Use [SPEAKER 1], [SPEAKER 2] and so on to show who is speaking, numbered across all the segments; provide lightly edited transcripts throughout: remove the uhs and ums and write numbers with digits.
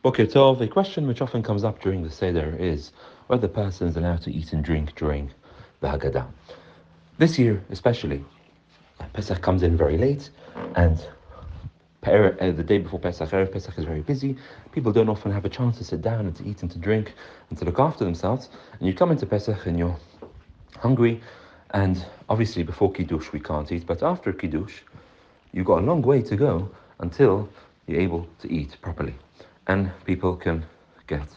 [SPEAKER 1] Boker Tov, a question which often comes up during the Seder is whether the person is allowed to eat and drink during the Haggadah. This year, especially, Pesach comes in very late, and the day before Pesach, Erev Pesach is very busy. People don't often have a chance to sit down and to eat and to drink and to look after themselves. And you come into Pesach and you're hungry, and obviously before Kiddush we can't eat, but after Kiddush, you've got a long way to go until you're able to eat properly. And people can get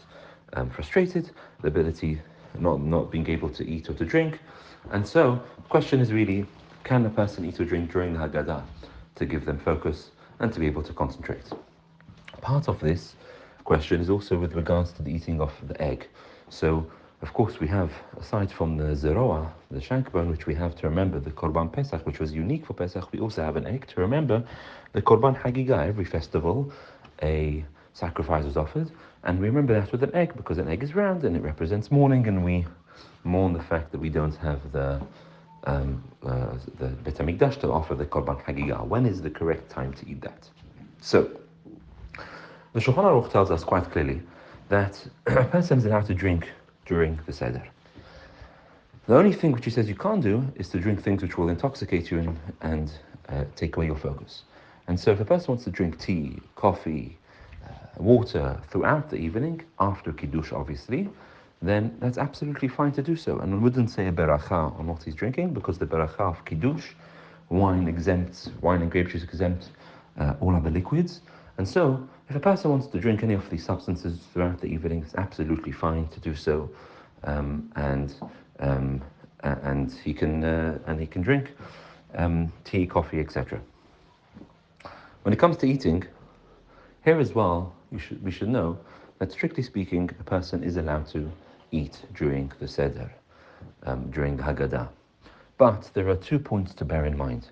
[SPEAKER 1] frustrated, the ability not being able to eat or to drink. And so the question is really, can a person eat or drink during the Haggadah to give them focus and to be able to concentrate? Part of this question is also with regards to the eating of the egg. So, of course, we have, aside from the zeroa, the shank bone, which we have to remember the Korban Pesach, which was unique for Pesach, we also have an egg to remember the Korban Hagigah. Every festival, a sacrifice is offered, and we remember that with an egg, because an egg is round and it represents mourning, and we mourn the fact that we don't have the Bet HaMikdash to offer the Korban Hagigah. When is the correct time to eat that? So, the Shulchan Aruch tells us quite clearly that a person is allowed to drink during the Seder. The only thing which he says you can't do is to drink things which will intoxicate you and take away your focus. And so if a person wants to drink tea, coffee, water throughout the evening, after Kiddush obviously, then that's absolutely fine to do so. And one wouldn't say a beracha on what he's drinking, because the beracha of Kiddush, wine and grape juice exempt all other liquids. And so, if a person wants to drink any of these substances throughout the evening, it's absolutely fine to do so, and he can drink tea, coffee, etc. When it comes to eating, here as well, we should know that strictly speaking, a person is allowed to eat during the Seder, during the Haggadah. But there are 2 points to bear in mind.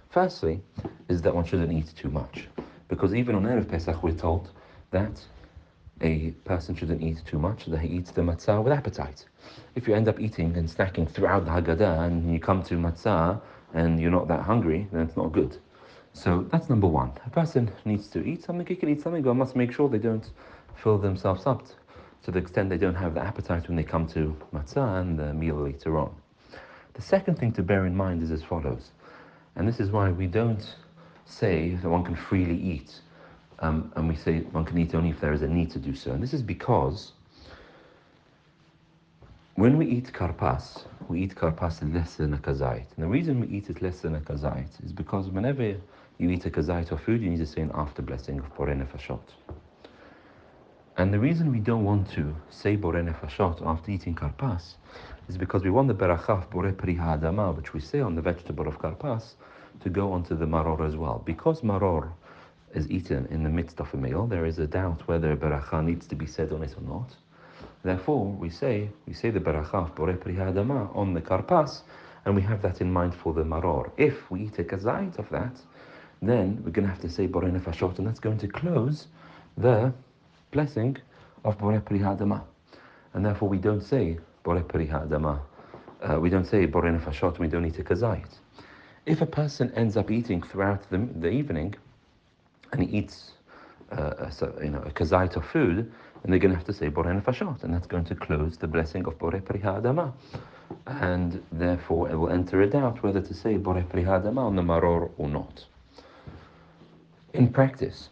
[SPEAKER 1] Firstly, is that one shouldn't eat too much, because even on Erev Pesach we're told that a person shouldn't eat too much, that he eats the matzah with appetite. If you end up eating and snacking throughout the Haggadah and you come to matzah and you're not that hungry, then it's not good. So that's number one. A person needs to eat something, he can eat something, but must make sure they don't fill themselves up to the extent they don't have the appetite when they come to matzah and the meal later on. The second thing to bear in mind is as follows, and this is why we don't say that one can freely eat, and we say one can eat only if there is a need to do so. And this is because when we eat karpas less than a kazait. And the reason we eat it less than a kazait is because whenever you eat a kazait of food, you need to say an after blessing of borei nefashot. And the reason we don't want to say borei nefashot after eating karpas is because we want the beracha of borei pri ha'adama, which we say on the vegetable of karpas, to go onto the maror as well. Because maror is eaten in the midst of a meal, there is a doubt whether a beracha needs to be said on it or not. Therefore, we say the beracha of borei pri ha'adama on the karpas, and we have that in mind for the maror. If we eat a kazait of that, then we're going to have to say borei nefashot, and that's going to close the blessing of borei pri ha'adama. And therefore, we don't say borei pri ha'adama. We don't say borei nefashot. We don't eat a kazait. If a person ends up eating throughout the evening, and he eats a kazait of food, and they're going to have to say borei nefashot, and that's going to close the blessing of borei pri ha'adama, and therefore it will enter a doubt whether to say borei pri ha'adama on the maror or not. In practice,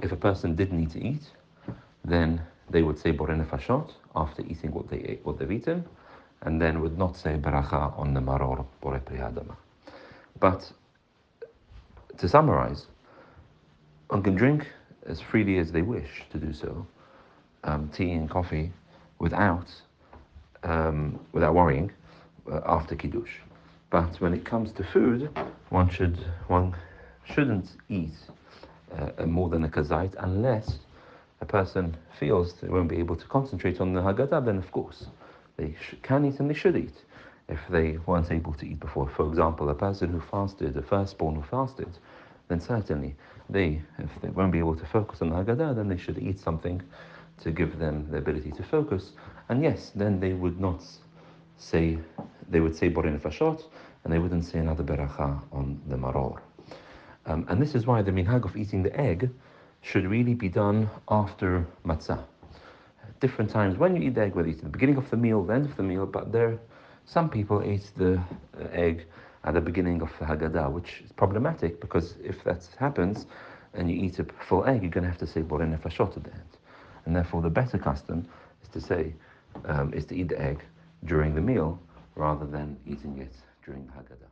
[SPEAKER 1] if a person did need to eat, then they would say borei nefashot after eating what they've eaten, and then would not say beracha on the maror borei pri ha'adama. But to summarize, one can drink as freely as they wish to do so, tea and coffee, without worrying after Kiddush. But when it comes to food, one shouldn't eat more than a kazait unless a person feels they won't be able to concentrate on the Haggadah. Then of course they can eat and they should eat if they weren't able to eat before. For example, a person who fasted, a firstborn who fasted, then certainly if they won't be able to focus on the Haggadah, then they should eat something to give them the ability to focus. And yes, then they would say borei nefashot, and they wouldn't say another beracha on the maror. And this is why the minhag of eating the egg should really be done after matzah. Different times when you eat the egg, whether it's at the beginning of the meal, the end of the meal, but some people eat the egg at the beginning of the Haggadah, which is problematic because if that happens and you eat a full egg, you're going to have to say Borei Nefashot at the end. And therefore, the better custom is to say, is to eat the egg during the meal rather than eating it during the Haggadah.